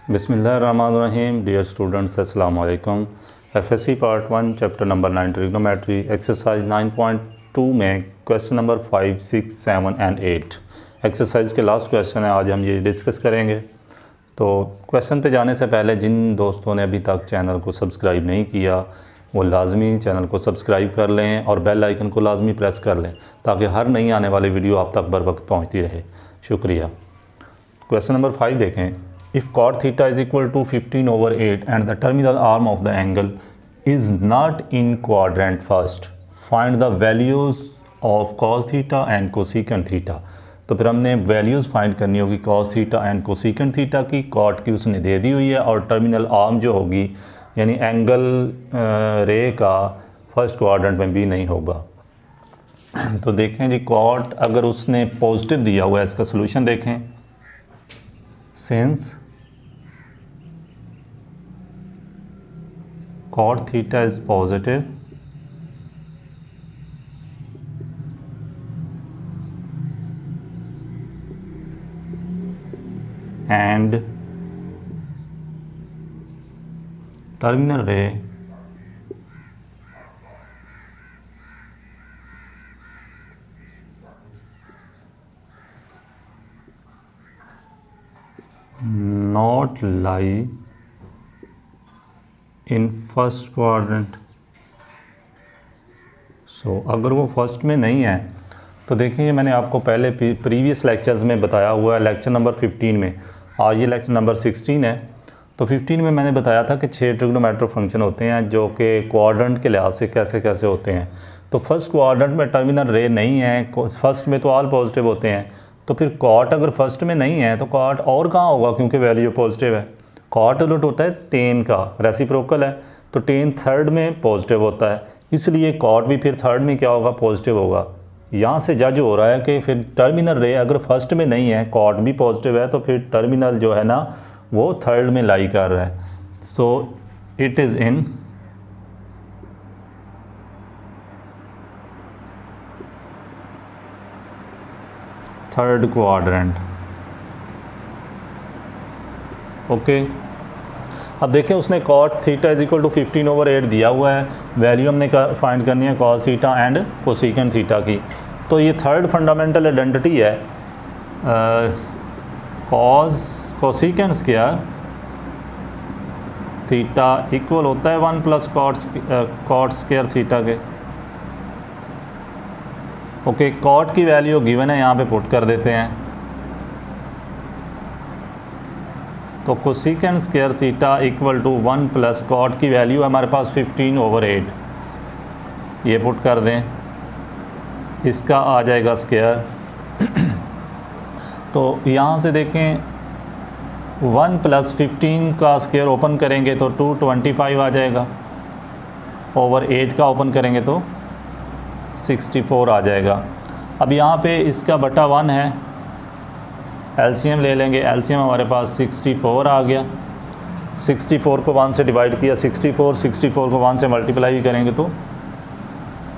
बिस्मिल्लाहिर्रहमानिर्रहीम। Dear students, अस्सलाम वालेकुम। FSc part 1 chapter number 9 trigonometry exercise 9.2 में क्वेश्चन नंबर 5, 6, 7 एंड 8 एक्सरसाइज के लास्ट क्वेश्चन है। आज हम ये डिस्कस करेंगे। तो क्वेश्चन पे जाने से पहले जिन दोस्तों ने अभी तक चैनल को सब्सक्राइब नहीं किया वो लाजमी चैनल को सब्सक्राइब कर लें और बेल आइकन को लाजमी प्रेस कर लें ताकि हर नई आने वाली वीडियो आप तक बर वक्त पहुँचती रहे। शुक्रिया। क्वेश्चन नंबर 5 देखें। If cot theta is equal to 15/8 and the terminal arm of the angle is not in quadrant first, find the values of cos theta and cosecant theta। तो फिर हमने वैल्यूज़ फाइंड करनी होगी cos theta and cosecant theta की। cot की उसने दे दी हुई है और टर्मिनल आर्म जो होगी यानी एंगल रे का फर्स्ट क्वाड्रेंट में भी नहीं होगा। तो देखें जी, cot अगर उसने पॉजिटिव दिया हुआ है, इसका सोल्यूशन देखें। Since cot theta is positive and terminal ray not lie in first quadrant. So अगर वो फर्स्ट में नहीं है तो देखिए, मैंने आपको पहले प्रीवियस लेक्चर्स में बताया हुआ है, लेक्चर नंबर 15 में। आज ये लेक्चर नंबर 16 है। तो 15 में मैंने बताया था कि 6 ट्रिग्नोमेट्रिक फंक्शन होते हैं जो कि क्वाड्रेंट के लिहाज से कैसे कैसे होते हैं। तो फर्स्ट क्वाड्रेंट में टर्मिनल रे नहीं है, फर्स्ट में तो ऑल पॉजिटिव होते हैं। तो फिर कॉट अगर फर्स्ट में नहीं है तो कॉट और कहाँ होगा, क्योंकि वैल्यू पॉजिटिव है। कॉट उलट होता है टेन का, रेसिप्रोकल है, तो टेन थर्ड में पॉजिटिव होता है, इसलिए कॉट भी फिर थर्ड में क्या होगा, पॉजिटिव होगा। यहाँ से जज हो रहा है कि फिर टर्मिनल रे अगर फर्स्ट में नहीं है, कॉट भी पॉजिटिव है, तो फिर टर्मिनल जो है ना वो थर्ड में लाई कर रहा है। So it is in third quadrant. Okay. अब देखें, उसने cot theta is equal to 15/8 दिया हुआ है। वैल्यू हमने फाइंड करनी है cos theta and cosecant theta की। तो ये थर्ड फंडामेंटल आइडेंटिटी है। कोसेकेंट स्क्वायर थीटा इक्वल होता है 1 प्लस cot स्क्वायर थीटा के। ओके, cot की वैल्यू गिवन है, यहाँ पे पुट कर देते हैं। तो cosecant square theta equal to 1 plus cot की वैल्यू हमारे पास 15/8, ये पुट कर दें, इसका आ जाएगा स्क्वायर। तो यहाँ से देखें, 1 प्लस 15 का स्क्वायर ओपन करेंगे तो 225 आ जाएगा, ओवर 8 का ओपन करेंगे तो 64 आ जाएगा। अब यहाँ पे इसका बटा 1 है, एलसीएम ले लेंगे। एलसीएम हमारे पास 64 आ गया। 64 को 1 से डिवाइड किया, 64 को 1 से मल्टीप्लाई करेंगे तो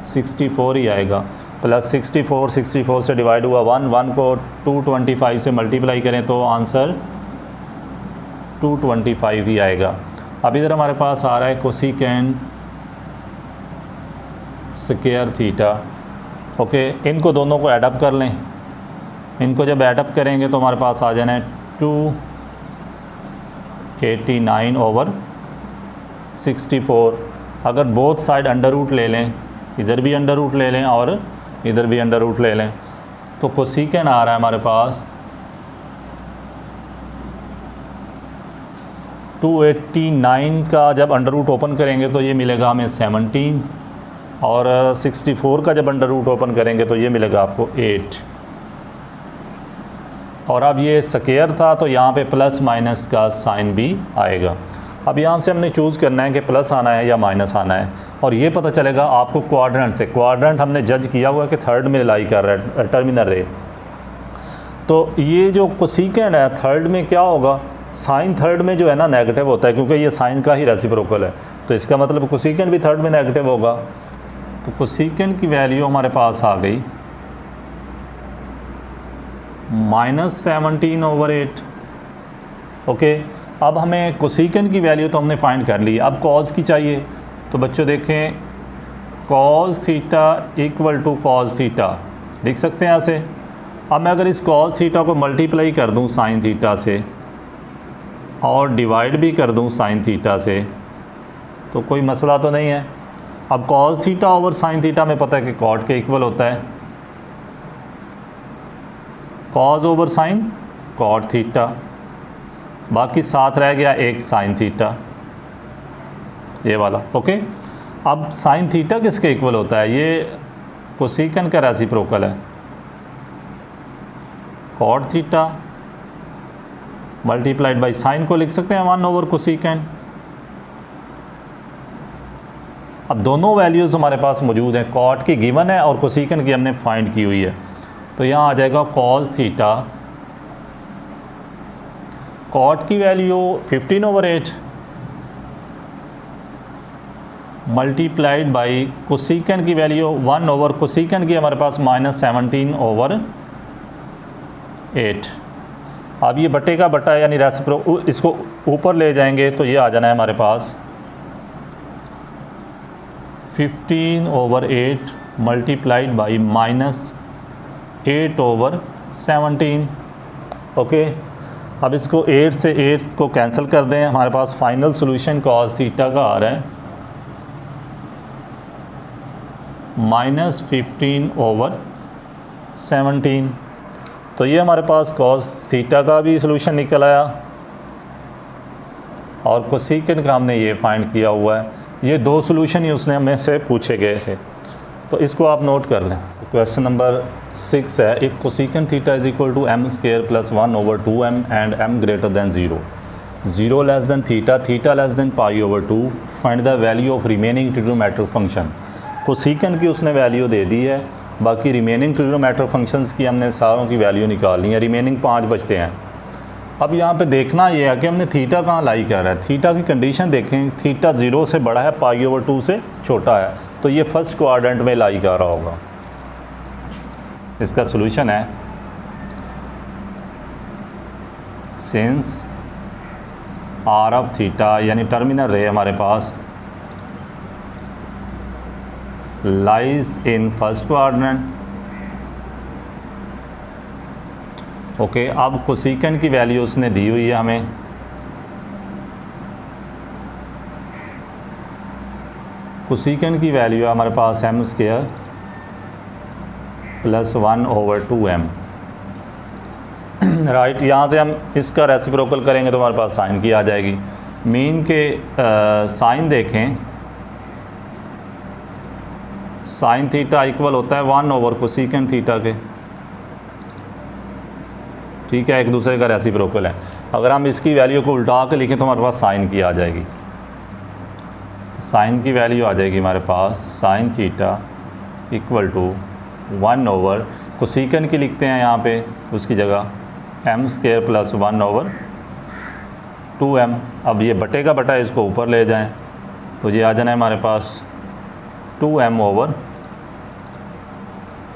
64 ही आएगा। प्लस 64 से डिवाइड हुआ 1 को 225 से मल्टीप्लाई करें तो आंसर 225 ही आएगा। अब इधर हमारे पास आ रहा है कोसेकेंट स्क्वायर थीटा। ओके, इनको दोनों को ऐडअप कर लें। इनको जब ऐडअप करेंगे तो हमारे पास आ जाना है 289/64। अगर बोथ साइड अंडर रूट ले लें, इधर भी अंडर रूट ले लें और इधर भी अंडर रूट ले लें, तो कोसेकेंट आ रहा है हमारे पास 289 का जब अंडर रूट ओपन करेंगे तो ये मिलेगा हमें 17, और 64 का जब अंडर रूट ओपन करेंगे तो ये मिलेगा आपको 8। और अब ये स्क्वायर था तो यहाँ पे प्लस माइनस का साइन भी आएगा। अब यहाँ से हमने चूज़ करना है कि प्लस आना है या माइनस आना है, और ये पता चलेगा आपको क्वाड्रेंट से। क्वाड्रेंट हमने जज किया हुआ है कि थर्ड में लाई कर रहा है टर्मिनल रे। तो ये जो कोसेकेंट है थर्ड में क्या होगा, साइन थर्ड में जो है ना नेगेटिव होता है, क्योंकि ये साइन का ही रेसिप्रोकल है। तो इसका मतलब कोसेकेंट भी थर्ड में नेगेटिव होगा। तो कोसेकेंट की वैल्यू हमारे पास आ गई -17/8। ओके, अब हमें कोसिकन की वैल्यू तो हमने फाइंड कर ली, अब कॉज की चाहिए। तो बच्चों देखें, cos theta equal to cos theta लिख सकते हैं ऐसे। अब मैं अगर इस कॉज थीटा को मल्टीप्लाई कर दूं साइन थीटा से और डिवाइड भी कर दूं साइन थीटा से तो कोई मसला तो नहीं है। अब cos theta over sine theta में पता है कि कॉट के इक्वल होता है, cos over sine cot theta, बाकी साथ रह गया एक साइन थीटा ये वाला। ओके, अब साइन थीटा किसके इक्वल होता है? ये कोसिकन का रेसिप्रोकल है, cot theta multiplied by sine को लिख सकते हैं 1 ओवर कोसिकन। अब दोनों वैल्यूज़ हमारे पास मौजूद हैं, कॉट की गिवन है और कोसिकन की हमने फाइंड की हुई है। तो यहाँ आ जाएगा कॉज थीटा, कॉट की वैल्यू 15 ओवर 8 मल्टीप्लाइड बाई कोसिकन की वैल्यू 1 ओवर कोसिकन की हमारे पास -17 ओवर 8। अब ये बटे का बटा यानी रेसिप्रो, इसको ऊपर ले जाएंगे तो ये आ जाना है हमारे पास 15 over 8 multiplied by -8 over 17। Okay, अब इसको 8 से 8 को कैंसिल कर दें, हमारे पास फाइनल सॉल्यूशन कॉस थीटा का आ रहा है -15 ओवर 17। तो ये हमारे पास कॉस थीटा का भी सॉल्यूशन निकल आया और कोसिकन का हमने ये फाइंड किया हुआ है। ये दो सॉल्यूशन ही उसने हमें से पूछे गए थे, तो इसको आप नोट कर लें। क्वेश्चन नंबर 6 है, if cosecant theta is equal to m square plus 1 over 2m and m greater than 0, 0 less than theta, theta less than pi over 2, find the value of remaining trigonometric function. Cosecant की उसने value दे दी है, बाकी remaining trigonometric functions की हमने सारों की value निकालनी है, रिमेनिंग 5 बचते हैं। अब यहाँ पे देखना ये है कि हमने थीटा कहाँ लाई कर रहा है। थीटा की कंडीशन देखें, थीटा 0 से बड़ा है, पाई ओवर 2 से छोटा है, तो ये फर्स्ट क्वाड्रेंट में लाई कर रहा होगा। इसका सॉल्यूशन है सिंस आर ऑफ थीटा यानी टर्मिनल रे हमारे पास lies in first quadrant. Okay, अब कोसिकन की वैल्यू उसने दी हुई है हमें, कोसिकन की वैल्यू है हमारे पास m square plus 1 over 2m। Right, यहाँ से हम इसका रेसिप्रोकल करेंगे तो हमारे पास साइन की आ जाएगी। मीन के साइन देखें, साइन थीटा इक्वल होता है 1 ओवर कोसिकन थीटा के, ठीक है, एक दूसरे का रेसिप्रोकल है। अगर हम इसकी वैल्यू को उल्टा के लिखें तो हमारे पास साइन की आ जाएगी। तो साइन की वैल्यू आ जाएगी हमारे पास sine theta equal to 1 over cosecant की लिखते हैं यहाँ पे उसकी जगह m square plus 1 over 2m। अब ये बटे का बटा इसको ऊपर ले जाएं तो ये आ जाना है हमारे पास 2m over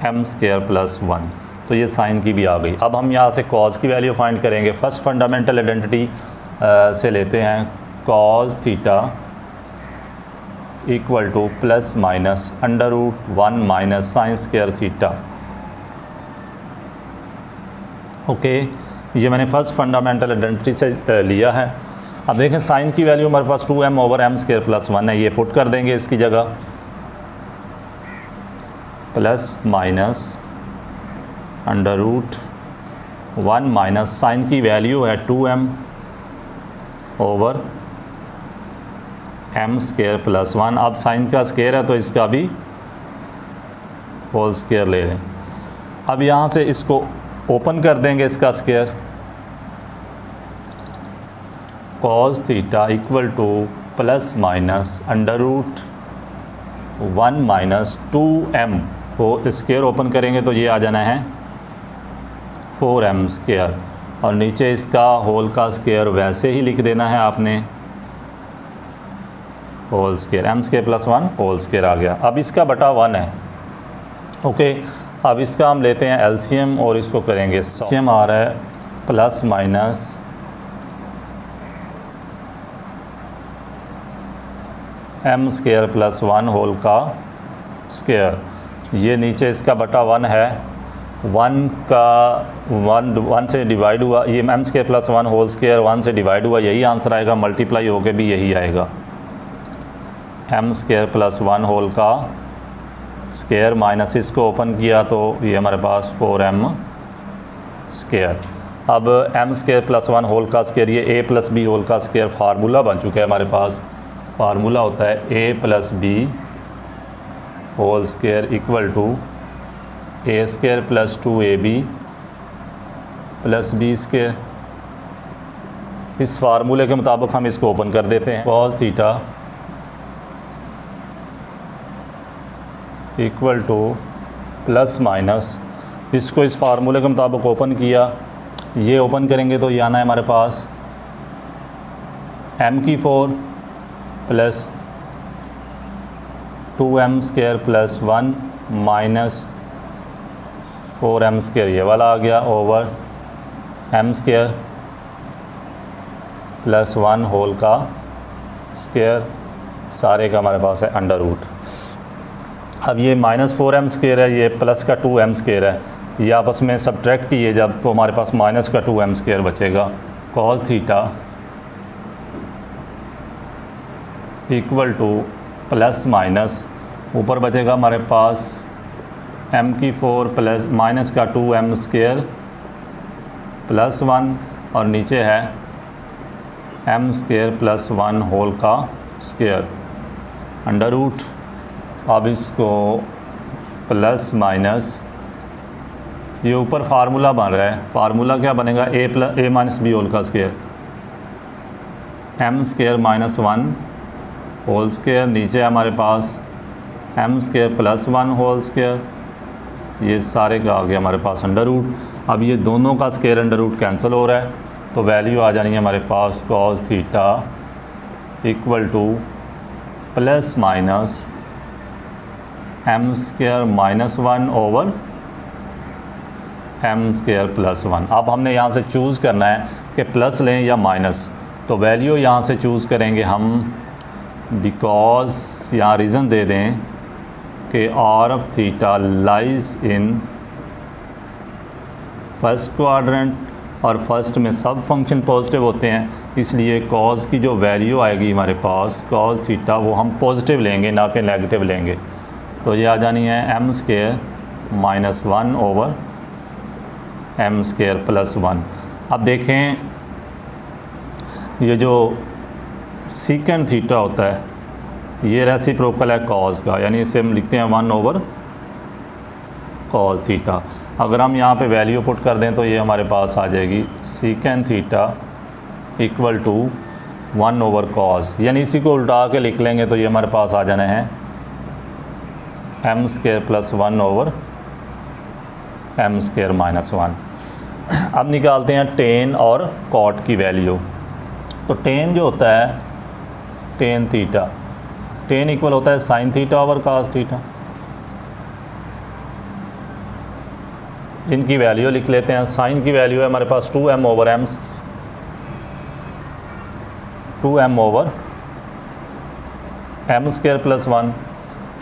m square plus 1। तो ये साइन की भी आ गई। अब हम यहाँ से कॉज की वैल्यू फाइंड करेंगे। फर्स्ट फंडामेंटल आइडेंटिटी से लेते हैं, cause theta equal to plus minus √1 minus sine square theta. Okay, ये मैंने फर्स्ट फंडामेंटल आइडेंटिटी से लिया है। अब देखें साइन की वैल्यू हमारे पास 2m over m square plus 1 है, ये पुट कर देंगे इसकी जगह, प्लस माइनस √1 माइनस साइन की वैल्यू है 2m over m square plus 1। अब साइन का स्क्वायर है तो इसका भी होल स्क्वायर ले लें। अब यहाँ से इसको ओपन कर देंगे इसका square, cos theta equal to plus minus √1 minus 2m को स्क्वायर ओपन करेंगे तो ये आ जाना है 4m स्क्वायर, और नीचे इसका होल का स्क्वायर वैसे ही लिख देना है आपने, whole square, m square plus 1 whole square आ गया। अब इसका बटा 1 है। ओके, अब इसका हम लेते हैं एलसीएम और इसको करेंगे, एलसीएम आ रहा है plus minus m square plus 1 whole का स्केयर, ये नीचे इसका बटा 1 है, 1 से डिवाइड हुआ, ये m square plus 1 whole square 1 से डिवाइड हुआ, यही आंसर आएगा, मल्टीप्लाई होके भी यही आएगा, एम स्केयर प्लस 1 होल का स्केयर माइनस इसको ओपन किया तो ये हमारे पास 4m स्केयर। अब एम स्केयर प्लस 1 होल का स्केयर, ये a प्लस बी होल का स्केयर फार्मूला बन चुका है हमारे पास, फार्मूला होता है a plus b whole square equal to a square plus 2ab plus b square. इस फार्मूले के मुताबिक हम इसको ओपन कर देते हैं, cos theta equal to plus minus, इसको इस फार्मूले के मुताबिक ओपन किया, ये ओपन करेंगे तो ये आना है हमारे पास m की 4 plus 2m square plus 1 minus 4m square, ये वाला आ गया, over m square plus 1 whole का स्केयर, सारे का हमारे पास है अंडर रूट। अब ये माइनस 4m स्केयर है, ये प्लस का 2m स्केयर है, ये आपस में सब्ट्रैक्ट किए जब तो हमारे पास माइनस का 2m स्केयर बचेगा, cos theta equal to plus minus, ऊपर बचेगा हमारे पास m की 4 प्लस माइनस का 2m स्केयर प्लस 1 और नीचे है m स्केयर प्लस 1 होल का स्केयर अंडर रूट। अब इसको प्लस माइनस, ये ऊपर फार्मूला बन रहा है, फार्मूला क्या बनेगा, a माइनस बी होल का square, m square minus 1 whole square, नीचे हमारे पास m square plus 1 whole square, ये सारे का आ गया हमारे पास अंडर रूट। अब ये दोनों का स्केयर अंडर रूट कैंसिल हो रहा है तो वैल्यू आ जानी है हमारे पास cos theta equal to plus minus m square minus 1 over m square plus 1। अब हमने यहाँ से चूज़ करना है कि प्लस लें या माइनस, तो वैल्यू यहाँ से चूज़ करेंगे हम, बिकॉज यहाँ रीज़न दे दें कि R of theta lies in first quadrant, और फर्स्ट में सब फंक्शन पॉजिटिव होते हैं, इसलिए कॉज की जो वैल्यू आएगी हमारे पास कॉस थीटा वो हम पॉजिटिव लेंगे ना कि नेगेटिव लेंगे, तो ये आ जानी है m square minus 1 over m square plus 1। अब देखें ये जो सीकेंड थीटा होता है ये रेसिप्रोकल है कॉज का, यानी इसे हम लिखते हैं 1 ओवर कॉज थीटा। अगर हम यहाँ पे वैल्यू पुट कर दें तो ये हमारे पास आ जाएगी secant theta equal to 1 over cos, यानी इसी को उल्टा के लिख लेंगे तो ये हमारे पास आ जाना है m square plus 1 over m square minus 1। अब निकालते हैं टेन और कॉट की वैल्यू। तो टेन जो होता है टेन थीटा, टेन इक्वल होता है sine theta over cos theta. इनकी वैल्यू लिख लेते हैं। साइन की वैल्यू है हमारे पास 2m over m square plus 1,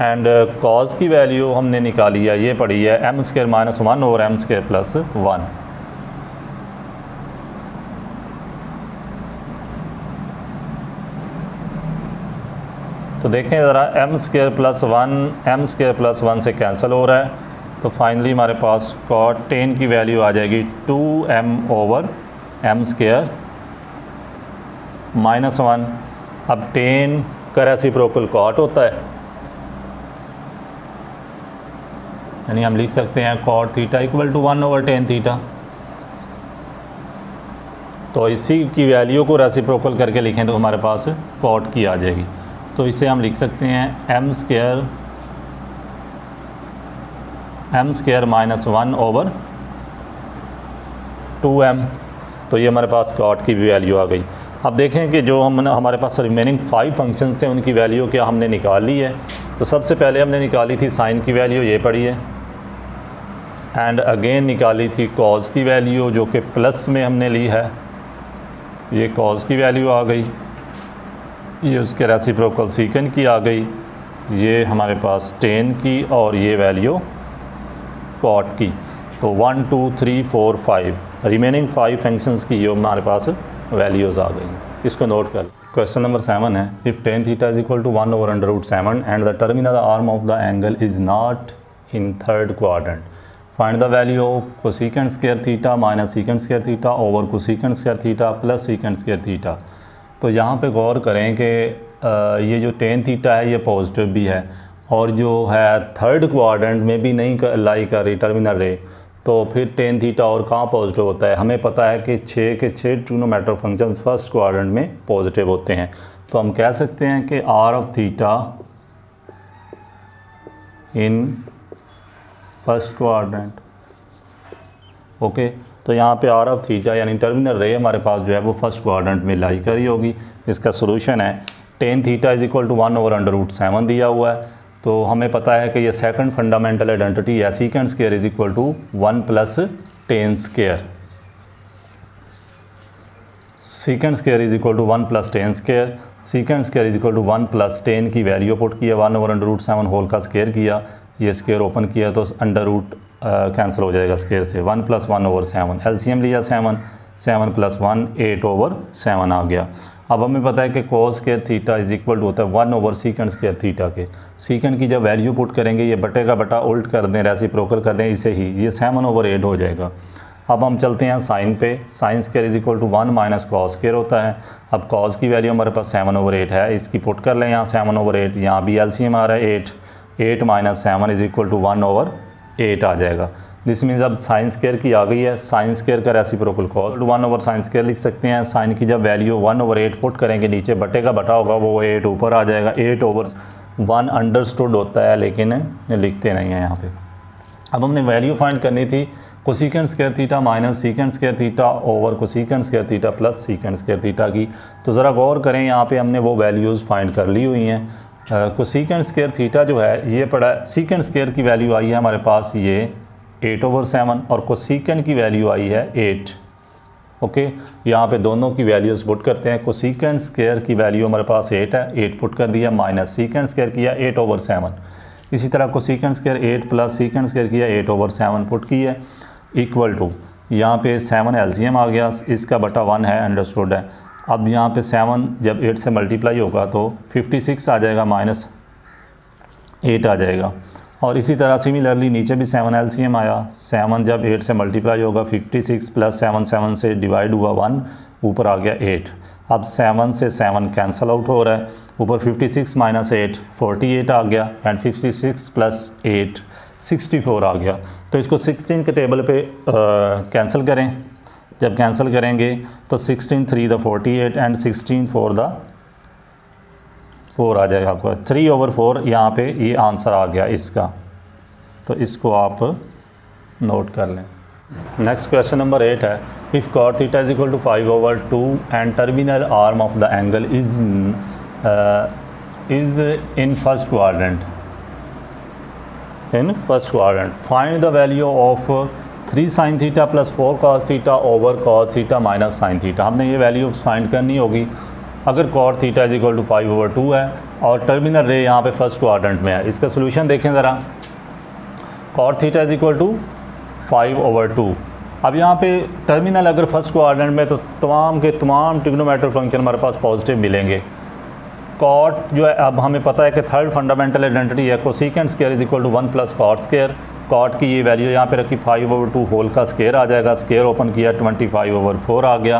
and cos की वैल्यू हमने निकाली है, ये पड़ी है m square minus 1 over m square plus 1। तो देखें ज़रा m स्केयर प्लस 1 से कैंसिल हो रहा है, तो फाइनली हमारे पास कॉट टेन की वैल्यू आ जाएगी 2m over m square minus 1। अब टेन का रेसिप्रोकल कॉट होता है, यानी हम लिख सकते हैं cot theta equal to 1 over tan theta. तो इसी की वैल्यू को रेसिप्रोकल करके लिखें तो हमारे पास कॉट की आ जाएगी। तो इसे हम लिख सकते हैं m square minus 1 over 2m। तो ये हमारे पास कॉट की भी वैल्यू आ गई। अब देखें कि जो हमारे पास रिमेनिंग 5 फंक्शंस थे उनकी वैल्यू क्या हमने निकाल ली है। तो सबसे पहले हमने निकाली थी साइन की वैल्यू, ये पड़ी है, एंड अगेन निकाली थी कॉज की वैल्यू जो कि प्लस में हमने ली है, ये कॉज की वैल्यू आ गई। ये उसके रेसिप्रोकल सीकेंड की आ गई, ये हमारे पास टेन की और ये वैल्यू कॉट की। तो 1 2 3 4 5 रिमेनिंग 5 फंक्शंस की ये हमारे पास वैल्यूज़ आ गई। इसको नोट कर। क्वेश्चन नंबर 7 है, if tan theta is equal to 1 over under root 7 and the terminal arm of the angle is not in third quadrant, find the value of cosecant square theta minus secant square theta over cosecant square theta plus secant square theta. तो यहाँ पे गौर करें कि ये जो tan theta है ये positive भी है और जो है थर्ड क्वाड्रेंट में भी नहीं लाई कर रही टर्मिनल रे, तो फिर टेन थीटा और कहाँ पॉजिटिव होता है। हमें पता है कि 6 के 6 ट्रिग्नोमेट्रिक फंक्शंस फर्स्ट क्वाड्रेंट में पॉजिटिव होते हैं। तो हम कह सकते हैं कि R of theta in first quadrant, okay. तो यहाँ पे आर ऑफ थीटा यानी टर्मिनल रे हमारे पास जो है वो फर्स्ट क्वाड्रेंट में लाई करी होगी। इसका सोल्यूशन है tan theta is equal to 1 over under root 7 दिया हुआ है। तो हमें पता है कि ये सेकंड फंडामेंटल आइडेंटिटी है, secant square is equal to 1 plus tan square, secant square is equal to 1 plus tan square, secant square is equal to 1 plus tan की वैल्यू पुट किया, 1 ओवर अंडर रूट 7 होल का square किया, ये square open किया तो under root cancel हो जाएगा square से, 1 प्लस 1 ओवर 7, एलसीएम लिया 7, 7 प्लस 1 8 ओवर 7 आ गया। अब हमें पता है कि cos square theta is equal to होता है 1 ओवर सीकेंट स्क्वायर थीटा के। सीकेंट की जब वैल्यू पुट करेंगे ये बटे का बटा उल्ट कर दें, रेसिप्रोकल कर दें इसे ही, ये 7 ओवर 8 हो जाएगा। अब हम चलते हैं साइन पे, sine square is equal to 1 minus cos square होता है। अब कॉस की वैल्यू हमारे पास 7 ओवर 8 है, इसकी पुट कर लें यहाँ 7 ओवर 8, यहाँ भी एलसीएम आ रहा है 8, 8 minus 7 is equal to 1 over 8 आ जाएगा। दिस मीन्स अब साइन स्क्वायर की आ गई है, साइन स्क्वायर का reciprocal cos 1 over sine square लिख सकते हैं। साइन की जब वैल्यू 1 ओवर 8 पुट करेंगे नीचे बटे का बटा होगा वो 8 ऊपर आ जाएगा। 8 ओवर 1 अंडरस्टूड होता है लेकिन लिखते नहीं हैं यहाँ पे। अब हमने वैल्यू फाइंड करनी थी cosecant square theta minus secant square theta over cosecant square theta plus secant square theta की। तो ज़रा गौर करें यहाँ पे हमने वो वैल्यूज़ फाइंड कर ली हुई हैं। कोसेकेंट स्क्वायर थीटा जो है ये पड़ा, सेकेंट स्क्वायर की वैल्यू आई है हमारे पास ये 8 ओवर 7 और कोसेकेंट की वैल्यू आई है 8, ओके। यहाँ पे दोनों की वैल्यूज़ पुट करते हैं। कोसेकेंट स्क्वायर की वैल्यू हमारे पास 8 है, 8 पुट कर दिया, माइनस सेकेंट स्क्वायर किया 8 ओवर 7, इसी तरह cosecant square 8 plus secant square किया 8 ओवर 7 पुट की है, इक्वल टू यहाँ पे 7 एलसीएम आ गया, इसका बटा 1 है, अंडरस्टूड है। अब यहाँ पे 7 जब 8 से मल्टीप्लाई होगा तो 56 आ जाएगा, माइनस 8 आ जाएगा। और इसी तरह सिमिलरली नीचे भी 7 एलसीएम आया, 7 जब 8 से मल्टीप्लाई होगा 56 प्लस 7 7 से डिवाइड हुआ 1, ऊपर आ गया 8। अब 7 से 7 कैंसल आउट हो रहा है, ऊपर 56 माइनस 8 48 आ गया, एंड 56 प्लस 8 64 आ गया। तो इसको 16 के टेबल पे कैंसिल करें, जब कैंसिल करेंगे तो 16 3 द 48 एंड 16 4 द 4 आ जाएगा आपका, 3 ओवर 4 यहाँ पे ये आंसर आ गया इसका। तो इसको आप नोट कर लें। नेक्स्ट क्वेश्चन नंबर 8 है, if cot theta is equal to 5 over 2 and terminal arm of the angle is in first quadrant, in first quadrant, find the value of 3 sine theta plus 4 cos theta over cos theta minus sine theta. हमने ये value find करनी होगी। अगर cot theta is equal to 5 over 2 है और terminal रे यहाँ पे फर्स्ट क्वाड्रेंट में है, इसका सोल्यूशन देखें ज़रा। Cot theta is equal to 5 over 2, अब यहाँ पे टर्मिनल अगर फर्स्ट क्वाड्रेंट में तो तमाम के तमाम ट्रिग्नोमेट्रिक फंक्शन हमारे पास पॉजिटिव मिलेंगे। कॉट जो है, अब हमें पता है कि थर्ड फंडामेंटल आइडेंटिटी है cosecant square is equal to 1 plus cot square. Cot की ये वैल्यू यहाँ पे रखी 5 ओवर 2 होल का स्क्वायर आ जाएगा, स्क्वायर ओपन किया 25 ओवर 4 आ गया।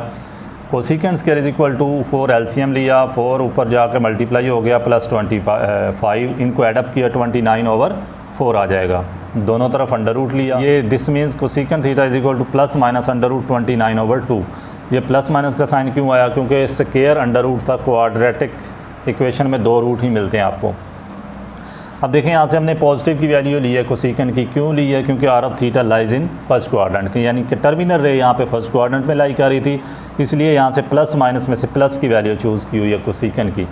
Cosecant square is equal to 4 LCM लिया, 4 ऊपर जाकर मल्टीप्लाई हो गया प्लस 25, इनको एडअप किया 29 ओवर 4 आ जाएगा, दोनों तरफ अंडर रूट लिया। ये this means cosecant theta is equal to plus minus under root 29 over 2। ये प्लस माइनस का साइन क्यों आया? क्योंकि स्क्वायर अंडर रूट था, क्वाड्रेटिक इक्वेशन में 2 रूट ही मिलते हैं आपको। अब देखें यहाँ से हमने पॉजिटिव की वैल्यू ली है कोसेकेंट की, क्यों ली है? क्योंकि R of theta lies in first quadrant, यानी कि टर्मिनल रे यहाँ पे फर्स्ट क्वाड्रेंट में लाई कर रही थी, इसलिए यहाँ से प्लस माइनस में से प्लस की वैल्यू चूज़ की हुई है कोसेकेंट की।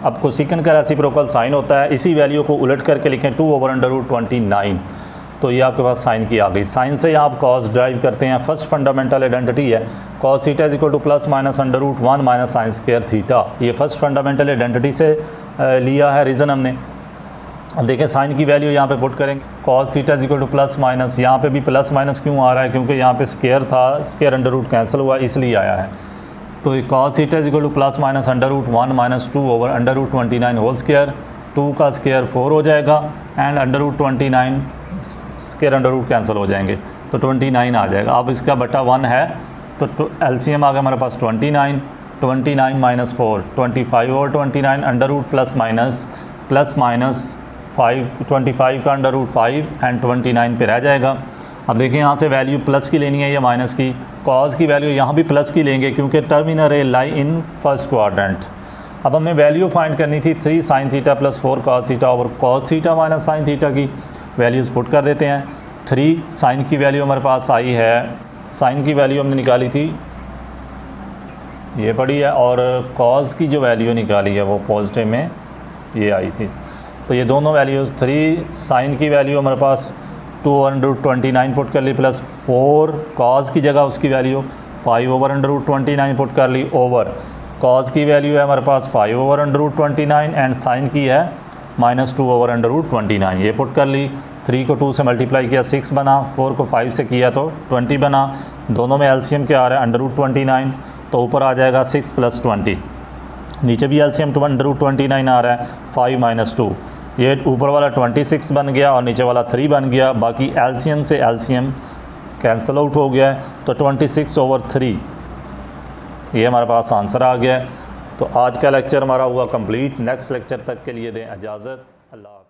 अब कोसेकेंट का रेसिप्रोकल साइन होता है, इसी वैल्यू को उलट करके लिखें 2 ओवर अंडर रूट 29। तो ये आपके पास साइन की आ गई। साइन से आप कॉस ड्राइव करते हैं। फर्स्ट फंडामेंटल आइडेंटिटी है cos theta is equal to plus minus under root 1 minus sine square theta. ये फर्स्ट फंडामेंटल आइडेंटिटी से लिया है रीज़न हमने। अब देखें साइन की वैल्यू यहाँ पे पुट करेंगे, cos theta is equal to plus minus, यहाँ पे भी प्लस माइनस क्यों आ रहा है, क्योंकि यहाँ पे स्क्वायर था, स्क्वायर अंडर रूट कैंसिल हुआ इसलिए आया है। तो cos theta is equal to plus minus under root 1 minus 2 over under root 29 whole square, 2 का स्क्वायर 4 हो जाएगा and under root 29 square under root cancel हो जाएंगे तो 29 आ जाएगा। अब इसका बटा 1 है तो एलसीएम आ गया हमारे पास 29 माइनस 4 25 और 29 अंडर रूट प्लस माइनस 5 25 का अंडर रूट 5 एंड 29 पे रह जाएगा। अब देखिए यहाँ से वैल्यू प्लस की लेनी है या माइनस की। कॉस की वैल्यू यहाँ भी प्लस की लेंगे क्योंकि टर्मिनल रे लाई इन फर्स्ट क्वाड्रेंट। अब हमें वैल्यू फाइंड करनी थी 3 sine theta plus 4 cos theta over cos theta minus sine theta की वैल्यूज़ पुट कर देते हैं। 3 साइन की वैल्यू हमारे पास आई है, साइन की वैल्यू हमने निकाली थी ये पड़ी है, और कॉस की जो वैल्यू निकाली है वो पॉजिटिव में ये आई थी। तो ये दोनों वैल्यूज़ 3 साइन की वैल्यू हमारे पास 2/29 पुट कर ली प्लस 4 कॉस की जगह उसकी value 5 over under root 29 put कर ली ओवर कॉस की वैल्यू है हमारे पास 5 over under root 29 and sine की है -2 ओवर अंडर रूट 29 ये पुट कर ली। 3 को 2 से मल्टीप्लाई किया 6 बना, 4 को 5 से किया तो 20 बना। दोनों में एलसीएम क्या आ रहा है अंडर रूट 29 तो ऊपर आ जाएगा 6 + 20, नीचे भी एलसीएम अंडर रूट 29 आ रहा है 5 - 2, ये ऊपर वाला 26 बन गया और नीचे वाला 3 बन गया। बाकी एलसीएम से एलसीएम कैंसिल आउट हो गया है तो 26/3 ये हमारे पास आंसर आ गया है। तो आज का लेक्चर हमारा हुआ कंप्लीट। नेक्स्ट लेक्चर तक के लिए दें इजाज़त। अल्लाह।